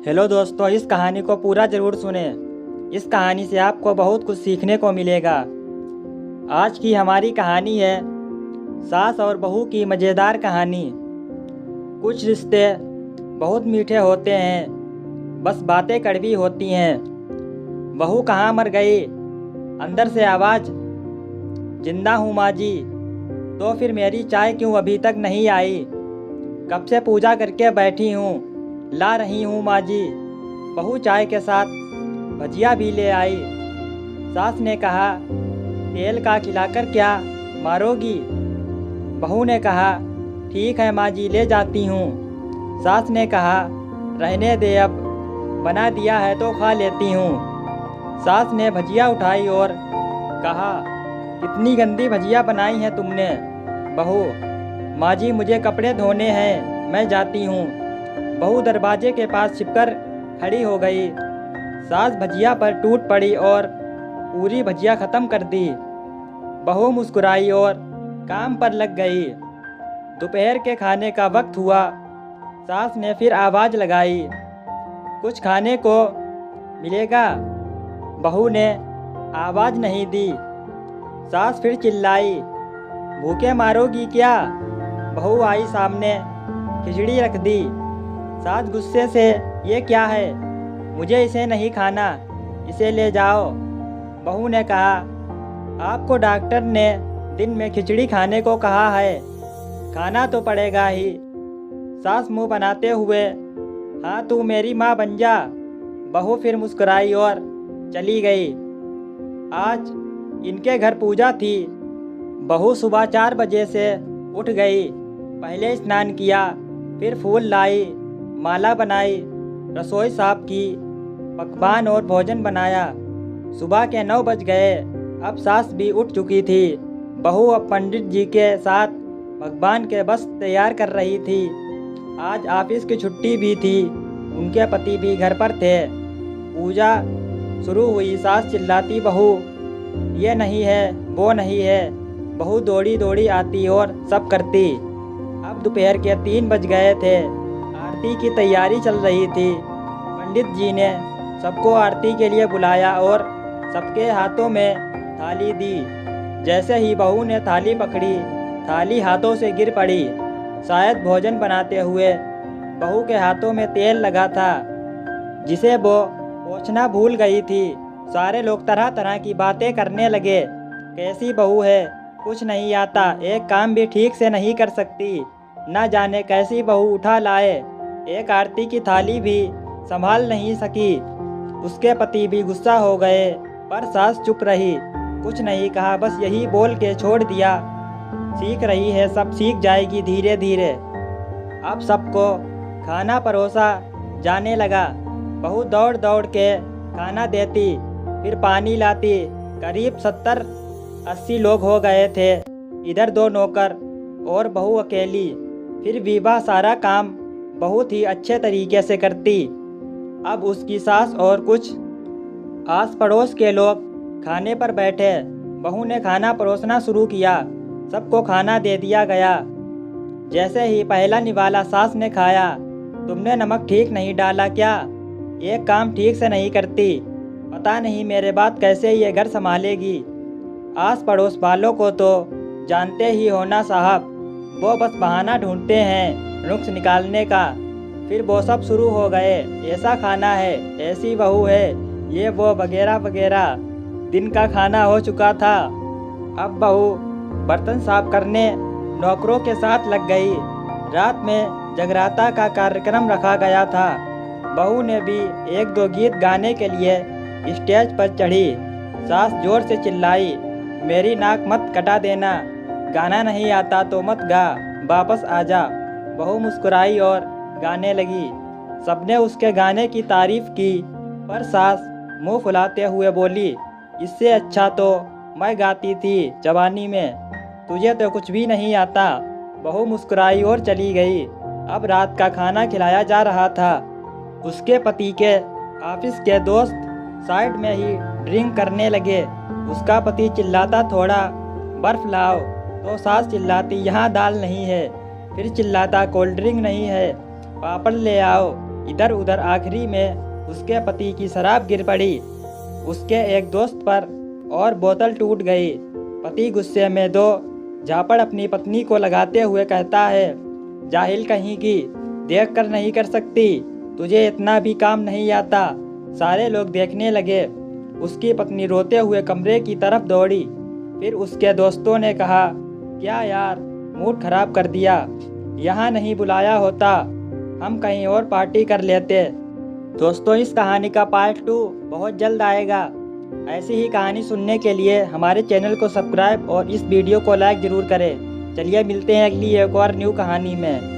Hello दोस्तों, इस कहानी को पूरा ज़रूर सुने। इस कहानी से आपको बहुत कुछ सीखने को मिलेगा। आज की हमारी कहानी है सास और बहू की मज़ेदार कहानी। कुछ रिश्ते बहुत मीठे होते हैं, बस बातें कड़वी होती हैं। बहू कहाँ मर गई? अंदर से आवाज़, जिंदा हूँ माँ जी। तो फिर मेरी चाय क्यों अभी तक नहीं आई? कब से पूजा करके बैठी हूँ, ला रही हूँ माँ जी। बहू चाय के साथ भजिया भी ले आई। सास ने कहा, तेल का खिलाकर क्या मारोगी? बहू ने कहा, ठीक है माँ जी, ले जाती हूँ। सास ने कहा, रहने दे, अब बना दिया है तो खा लेती हूँ। सास ने भजिया उठाई और कहा, कितनी गंदी भजिया बनाई है तुमने। बहू, माँ जी मुझे कपड़े धोने हैं, मैं जाती हूँ। बहू दरवाजे के पास छिपकर खड़ी हो गई। सास भजिया पर टूट पड़ी और पूरी भजिया ख़त्म कर दी। बहू मुस्कुराई और काम पर लग गई। दोपहर के खाने का वक्त हुआ। सास ने फिर आवाज़ लगाई, कुछ खाने को मिलेगा? बहू ने आवाज़ नहीं दी। सास फिर चिल्लाई, भूखे मारोगी क्या? बहू आई सामने, खिचड़ी रख दी। सास गुस्से से, ये क्या है? मुझे इसे नहीं खाना, इसे ले जाओ। बहू ने कहा, आपको डॉक्टर ने दिन में खिचड़ी खाने को कहा है, खाना तो पड़ेगा ही। सास मुंह बनाते हुए, हाँ तू मेरी माँ बन जा। बहू फिर मुस्कुराई और चली गई। आज इनके घर पूजा थी। बहू सुबह 4 बजे से उठ गई। पहले स्नान किया, फिर फूल लाई, माला बनाई, रसोई साफ की, पकवान और भोजन बनाया। सुबह के 9 बज गए। अब सास भी उठ चुकी थी। बहू अब पंडित जी के साथ भगवान के वस्त्र तैयार कर रही थी। आज ऑफिस की छुट्टी भी थी। उनके पति भी घर पर थे। पूजा शुरू हुई। सास चिल्लाती, बहू ये नहीं है, वो नहीं है। बहू दौड़ी दौड़ी आती और सब करती। अब दोपहर के 3 बज गए थे। आरती की तैयारी चल रही थी। पंडित जी ने सबको आरती के लिए बुलाया और सबके हाथों में थाली दी। जैसे ही बहू ने थाली पकड़ी, थाली हाथों से गिर पड़ी। शायद भोजन बनाते हुए बहू के हाथों में तेल लगा था, जिसे वो पोंछना भूल गई थी। सारे लोग तरह तरह की बातें करने लगे। कैसी बहू है, कुछ नहीं आता, एक काम भी ठीक से नहीं कर सकती, न जाने कैसी बहू उठा लाए, एक आरती की थाली भी संभाल नहीं सकी। उसके पति भी गुस्सा हो गए, पर सास चुप रही, कुछ नहीं कहा, बस यही बोल के छोड़ दिया, सीख रही है, सब सीख जाएगी धीरे धीरे। अब सबको खाना परोसा जाने लगा। बहू दौड़ दौड़ के खाना देती, फिर पानी लाती। करीब 70-80 लोग हो गए थे। इधर 2 नौकर और बहू अकेली। फिर विवाह सारा काम बहुत ही अच्छे तरीके से करती। अब उसकी सास और कुछ आस पड़ोस के लोग खाने पर बैठे। बहू ने खाना परोसना शुरू किया। सबको खाना दे दिया गया। जैसे ही पहला निवाला सास ने खाया, तुमने नमक ठीक नहीं डाला क्या? एक काम ठीक से नहीं करती, पता नहीं मेरे बाद कैसे ये घर संभालेगी। आस पड़ोस वालों को तो जानते ही हो ना साहब, वो बस बहाना ढूंढते हैं नुक्स निकालने का। फिर वो सब शुरू हो गए, ऐसा खाना है, ऐसी बहू है, ये वो वगैरह वगैरह। दिन का खाना हो चुका था। अब बहू बर्तन साफ करने नौकरों के साथ लग गई। रात में जगराता का कार्यक्रम रखा गया था। बहू ने भी 1-2 गीत गाने के लिए स्टेज पर चढ़ी। सास जोर से चिल्लाई, मेरी नाक मत कटा देना, गाना नहीं आता तो मत गा, वापस आ जा। बहू मुस्कुराई और गाने लगी। सबने उसके गाने की तारीफ की, पर सास मुंह फुलाते हुए बोली, इससे अच्छा तो मैं गाती थी जवानी में, तुझे तो कुछ भी नहीं आता। बहू मुस्कुराई और चली गई। अब रात का खाना खिलाया जा रहा था। उसके पति के ऑफिस के दोस्त साइड में ही ड्रिंक करने लगे। उसका पति चिल्लाता, थोड़ा बर्फ लाओ, तो सास चिल्लाती, यहाँ दाल नहीं है। फिर चिल्लाता, कोल्ड ड्रिंक नहीं है, पापड़ ले आओ। इधर उधर। आखिरी में उसके पति की शराब गिर पड़ी उसके एक दोस्त पर और बोतल टूट गई। पति गुस्से में दो झापड़ अपनी पत्नी को लगाते हुए कहता है, जाहिल कहीं की, देख कर नहीं कर सकती, तुझे इतना भी काम नहीं आता। सारे लोग देखने लगे। उसकी पत्नी रोते हुए कमरे की तरफ दौड़ी। फिर उसके दोस्तों ने कहा, क्या यार, मूड खराब कर दिया, यहाँ नहीं बुलाया होता, हम कहीं और पार्टी कर लेते। दोस्तों, इस कहानी का पार्ट 2 बहुत जल्द आएगा। ऐसी ही कहानी सुनने के लिए हमारे चैनल को सब्सक्राइब और इस वीडियो को लाइक ज़रूर करें। चलिए मिलते हैं अगली एक और न्यू कहानी में।